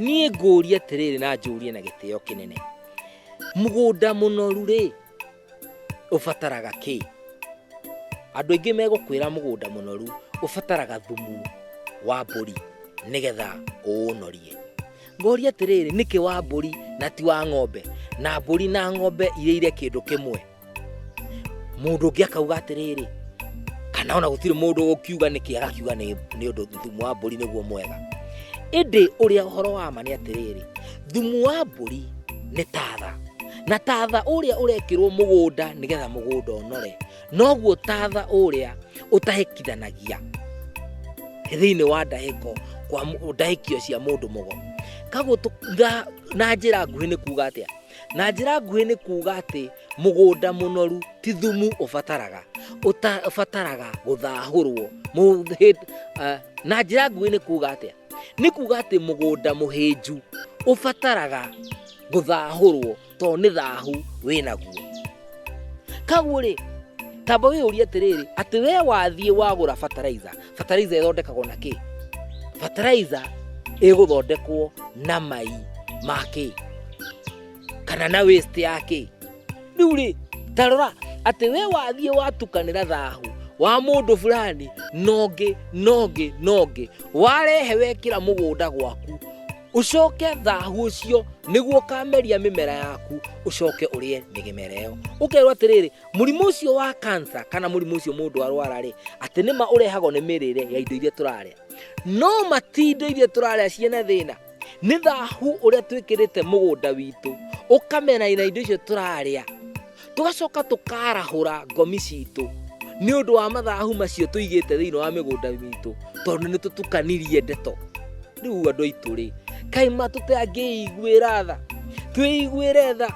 nie ngũria atiriri na njũrie na gĩtĩo kĩnene. Mũgũnda mũnoru rĩ ũbataraga kĩ? Andũ aingĩ megũkwĩra mũgũnda mũnoru ũbataraga thumu wa mbũri nigetha ũũnorie. Ngoria atiriri nĩkĩ wa mbũri na ti wa ng'ombe, na mbũri na ng'ombe irĩire kĩndũ kĩmwe? Mũndũ ũngĩ akauga atiriri, kana ona gũtirĩ mũndũ ũkiuga nĩkĩ, agakiuga nĩ ũndũ thumu wa mbũri nĩguo mwega. Ĩndĩ ũrĩa ũhoro wa ma nĩ atiriri, thumu wa mbũri nĩ tatha, na tatha ũrĩa ũrekĩrwo mũgũnda nigetha mũgũnda ũnore, noguo tatha ũrĩa ũtahĩkithanagia thĩinĩ wa ndahĩko kwa ndahĩkio cia mũndũ mũgo. Kaguo na njĩra nguhĩ nĩ kuuga atĩa? Na njĩra nguhĩ nĩ kuuga atĩ mũgũnda mũnoru ti thumu ũbataraga, ũbataraga gũthahũrwo. Na njĩra nguhĩ nĩ kuuga atĩa? Nĩ kuuga atĩ mũgũnda mũhĩnju ũbataraga gũthahũrwo tondũ nĩ thahu wĩnaguo. Kaguo rĩ, tamba wĩyũrie atiriri, atĩ we wathiĩ wagũra fertilizer, fertilizer ĩthondekagwo na kĩ? Fertilizer ĩgũthondekwo na mai ma kĩ? Kana na waste ya kĩ? Rĩu rĩ, tarora atĩ we wathiĩ watukanĩra thahu wa mũndũ fulani nongĩ warehe wekĩra mũgũnda gwaku, ucoke thahu ũcio nĩguo kameria mĩmera yaku, ucoke ũrĩe mĩmera ĩyo. Ũkerwo atiriri, mũrimũ ũcio wa cancer kana mũrimũ ũcio mũndũ arwara rĩ, atĩ nĩma ũrehagwo nĩ mĩrĩre ya indo iria tũrarĩa. No matindo iria tũrarĩa ciĩna thĩna, nĩ thahu ũrĩa twĩkĩrĩte mũgũnda witũ, ũkamena ina indo icio tũrarĩa, tũgacoka tũkarahũra ngomi citũ nĩ ũndũ wa mathahu macio tũigĩte thĩinĩ wa mĩgũnda witũ, tondũ nĩ tũtukanirie ndeto. Rĩu andũ aitũ rĩ, kaima tũtangĩiguĩra tha, twĩiguĩre tha,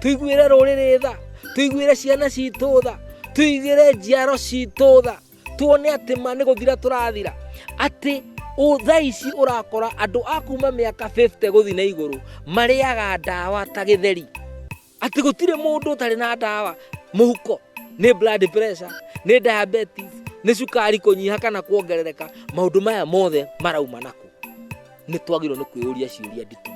twĩiguĩre rũrĩrĩ tha, twĩiguĩre ciana citũ tha, twĩiguĩre njiaro citũ tha, tuone atĩ ma nĩ gũthira tũrathira. Atĩ thaa ici ũrakora andũ a kuma mĩaka 50 gũthiĩ na igũrũ marĩaga ndawa ta gĩtheri. Atĩ gũtirĩ mũndũ ũtarĩ na ndawa mũhuko, nĩ blood pressure, nĩ diabetes, nĩ cukari kũnyiha kana kuongerereka. Maũndũ maya mothe marauma naku. Nĩ twagĩrĩirwo nĩ kwĩyũria ciũria nditũ.